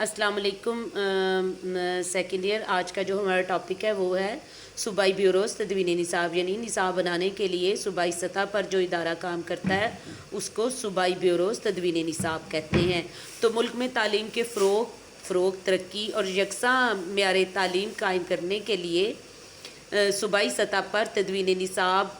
अस्सलाम वालेकुम। Second year आज का जो हमारा टॉपिक है वो है सूबाई ब्यूरोज़ तदवीन निसाब, यानी निसाब बनाने के लिए सूबाई सतह पर जो इदारा काम करता है उसको सूबाई ब्यूरोज़ तदवीन निसाब कहते हैं। तो मुल्क में तालीम के फ़रोग़, तरक्की और यकसा मेयार तालीम कायम करने के लिए सूबाई सतह पर तदवीन निसाब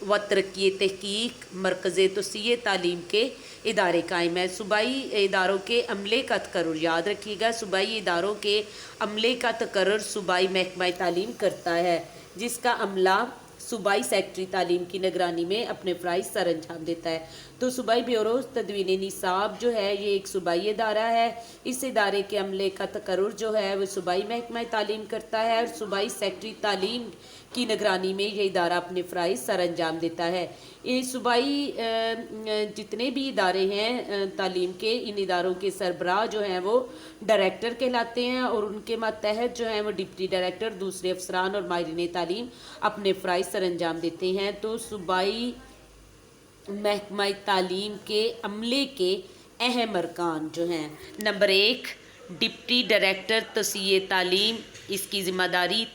व तरक्की तहकीक मरकज़ तोसीए तालीम के इदारे कायम है। सूबाई इदारों के अमले का तकर्रुर, याद रखिएगा, सूबाई इदारों के अमले का तकर्रुर सूबाई महकमा तालीम करता है, जिसका अमला सूबाई सेक्रेटरी तालीम की निगरानी में अपने फ़राइज़ सर अंजाम देता है। तो सूबाई ब्यूरो तदवीन निसाब जो है ये एक सूबाई इदारा है। इस इदारे के अमले का तकर्रुर जो है वो सूबाई महकमा तालीम करता है और सूबाई सेक्रेटरी तालीम की निगरानी में ये इदारा अपने फ़राइज़ सर अंजाम देता है। ये सूबाई जितने भी इदारे हैं तालीम के, इन इदारों के सरबराह जो हैं वो डायरेक्टर कहलाते हैं और उनके मातहत जो हैं वो डिप्टी डायरेक्टर, दूसरे अफसरान और माहिरीन तालीम अपने फ़राइज़ सर अंजाम देते हैं। तो सूबाई महकमा तालीम के अमले के अहम अरकान जो हैं, नंबर 1 डिप्टी डायरेक्टर तोसीए तालीम, इसकी ज़िम्मेदारी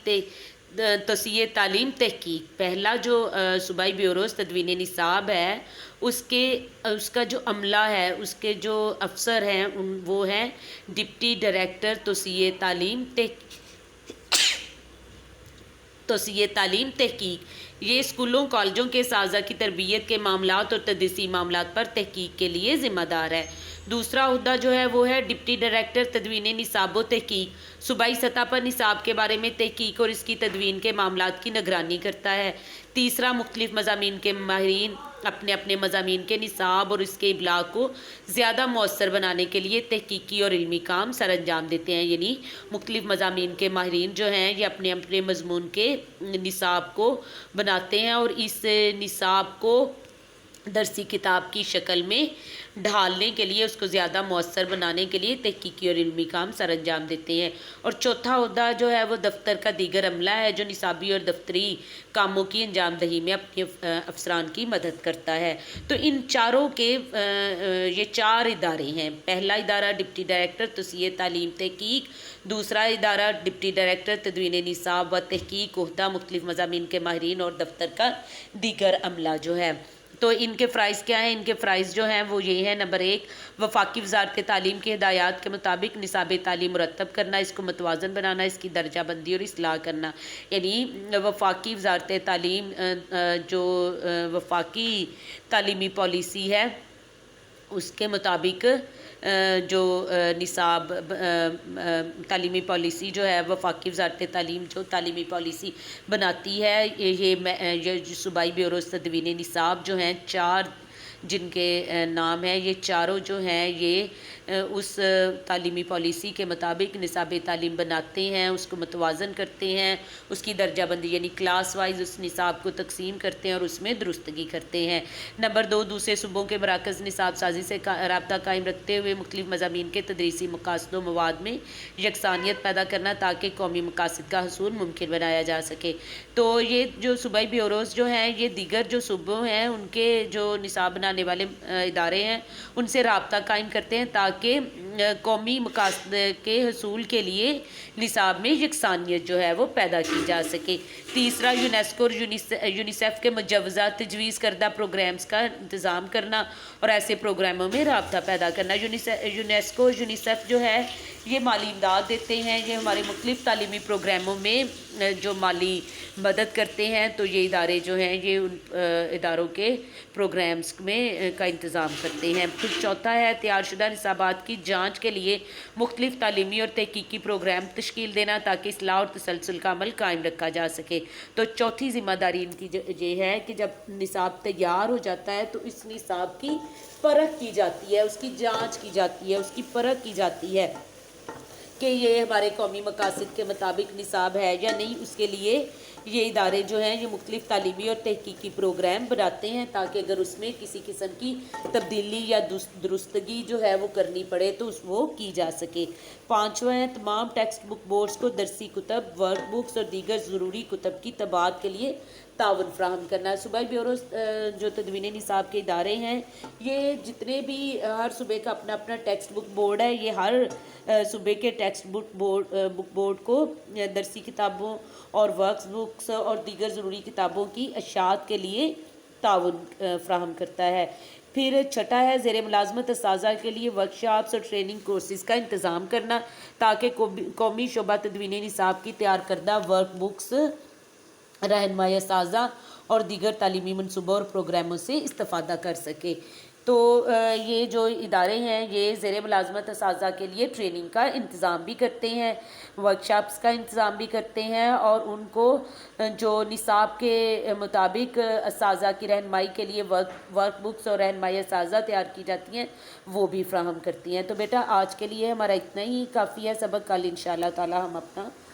तोसीए तालीम तहकीक। पहला जो सूबाई ब्यूरोज़ तदवीन निसाब है उसका जो अमला है, उसके जो अफसर हैं वो हैं डिप्टी डायरेक्टर तोसीए तालीम तहकीक। ये स्कूलों कॉलेजों के साज़ा की तरबियत के मामलात और तदरीसी मामलात पर तहकीक के लिए ज़िम्मेदार है। दूसरा उहदा जो है वो है डिप्टी डायरेक्टर तदवीन निसाब व तहकीक। सूबाई सतह पर निसाब के बारे में तहकीक और इसकी तदवीन के मामलात की निगरानी करता है। तीसरा, मुख्तलिफ मज़ामीन के माहिरीन अपने अपने मज़ामीन के निसाब और इसके इब्लाग को ज़्यादा मौसर बनाने के लिए तहकीकी और इल्मी काम सर अंजाम देते हैं। यानी मुख्तलिफ मज़ामीन के माहिरीन जो हैं ये अपने अपने मज़मून के निसाब को बनाते हैं और इस निसाब को दरसी किताब की शक्ल में ढालने के लिए, उसको ज़्यादा मौसर बनाने के लिए तहकीकी और इल्मी काम सर अंजाम देते हैं। और चौथा उहदा जो है वो दफ्तर का दीगर अमला है जो निसाबी और दफ्तरी कामों की अंजाम दही में अपने अफसरान की मदद करता है। तो इन चारों के ये 4 इदारे हैं। पहला इदारा डिप्टी डायरेक्टर तोसीए तालीम तहकीक, दूसरा इदारा डिप्टी डायरेक्टर तदवीन निसाब व तहकीक, उहदा मुख्तलिफ मज़ामीन के माहिरीन और दफ्तर का दीगर अमला जो है। तो इनके फ़राइज़ क्या हैं? इनके फ़राइज़ जो हैं वो ये हैं, नंबर 1 वफाकी वज़ारत तालीम के हिदायत के मुताबिक निसाब तालीम मुरतब करना, इसको मतवाज़न बनाना, इसकी दर्जा बंदी और इस्लाह करना। यानी वफाकी वज़ारत तालीम जो वफाकी तालीमी पॉलिसी है उसके मुताबिक जो निसाब तालीमी पॉलिसी जो है वफाकी वज़ारत तालीम जो तालीमी पॉलिसी बनाती है, ये सूबाई ब्यूरोज़ तदवीन निसाब जो हैं 4 जिनके नाम हैं, ये चारों जो हैं ये उस तालीमी पॉलिसी के मुताबिक निसाब तालीम बनाते हैं, उसको मतवाज़न करते हैं, उसकी दर्जाबंदी यानी क्लास वाइज उस निसाब को तकसीम करते हैं और उसमें दुरुस्तगी करते हैं। नंबर 2 दूसरे सूबों के मराकज़ निसाब साजी से रब्ता कायम रखते हुए मुख्तलिफ मज़ामीन के तदरीसी मकासद व मवाद में यकसानियत पैदा करना ताकि कौमी मकासद का हसूल मुमकिन बनाया जा सके। तो ये जो सूबाई ब्यूरोज़ जो हैं ये दीगर जो सूबों हैं उनके जो निसाब बनाने वाले इदारे हैं उनसे रब्ता कायम करते हैं ताकि कौमी मकासद के हसूल के लिए निसाब में यकसानियत जो है वो पैदा की जा सके। तीसरा, यूनेस्को और यूनिसेफ के मुजवज़ा तजवीज़ करदा प्रोग्राम्स का इंतज़ाम करना और ऐसे प्रोग्रामों में रब्ता पैदा करना। यूनेस्को और यूनिसेफ जो है ये माली इमदाद देते हैं, ये हमारे मुख्तलिफ तालीमी प्रोग्रामों में जो माली मदद करते हैं। तो ये इदारे जो हैं ये उन इदारों के प्रोग्राम्स में का इंतज़ाम करते हैं। फिर चौथा है तैयारशुदा निसाबात की जांच के लिए मुख्तलिफ तालीमी और तहकीकी प्रोग्राम तश्कील देना ताकि इस्लाह और तसलसल का अमल कायम रखा जा सके। तो चौथी ज़िम्मेदारी इनकी ये है कि जब निसाब तैयार हो जाता है तो इस निसाब की परख की जाती है, उसकी जाँच की जाती है, उसकी परख की जाती है कि ये हमारे कौमी मकासद के मुताबिक निसाब है या नहीं। उसके लिए یہ ادارے جو ہیں یہ مختلف تعلیمی اور تحقیقی پروگرام بناتے ہیں تاکہ اگر اس میں کسی قسم کی تبدیلی یا درستگی جو ہے وہ کرنی پڑے تو وہ کی جا سکے۔ پانچواں ہے تمام ٹیکسٹ بک بورڈز کو درسی کتب، ورک بکس اور دیگر ضروری کتب کی طباعت کے لیے تعاون فراہم کرنا ہے۔ صوبائی بیورو جو تدوین نصاب کے ادارے ہیں یہ جتنے بھی ہر صوبے کا اپنا اپنا ٹیکسٹ بک بورڈ ہے، یہ ہر صوبے کے ٹیکسٹ بک بورڈ کو درسی کتابوں اور ورکس بکس اور دیگر ضروری کتابوں کی اشاعت کے لیے تعاون فراہم کرتا ہے۔ پھر چھٹا ہے زیر ملازمت اساتذہ کے لیے ورکشاپس اور ٹریننگ کورسز کا انتظام کرنا تاکہ قومی شعبہ تدوین نصاب کی تیار کردہ ورک بکس رہنمائی اساتذہ اور دیگر تعلیمی منصوبوں اور پروگراموں سے استفادہ کر سکے۔ تو یہ جو ادارے ہیں یہ زیر ملازمت اساتذہ کے لیے ٹریننگ کا انتظام بھی کرتے ہیں، ورکشاپس کا انتظام بھی کرتے ہیں، اور ان کو جو نصاب کے مطابق اساتذہ کی رہنمائی کے لیے ورک بکس اور رہنمائی اساتذہ تیار کی جاتی ہیں وہ بھی فراہم کرتی ہیں۔ تو بیٹا آج کے لیے ہمارا اتنا ہی کافی ہے سبق، کل انشاءاللہ تعالی ہم اپنا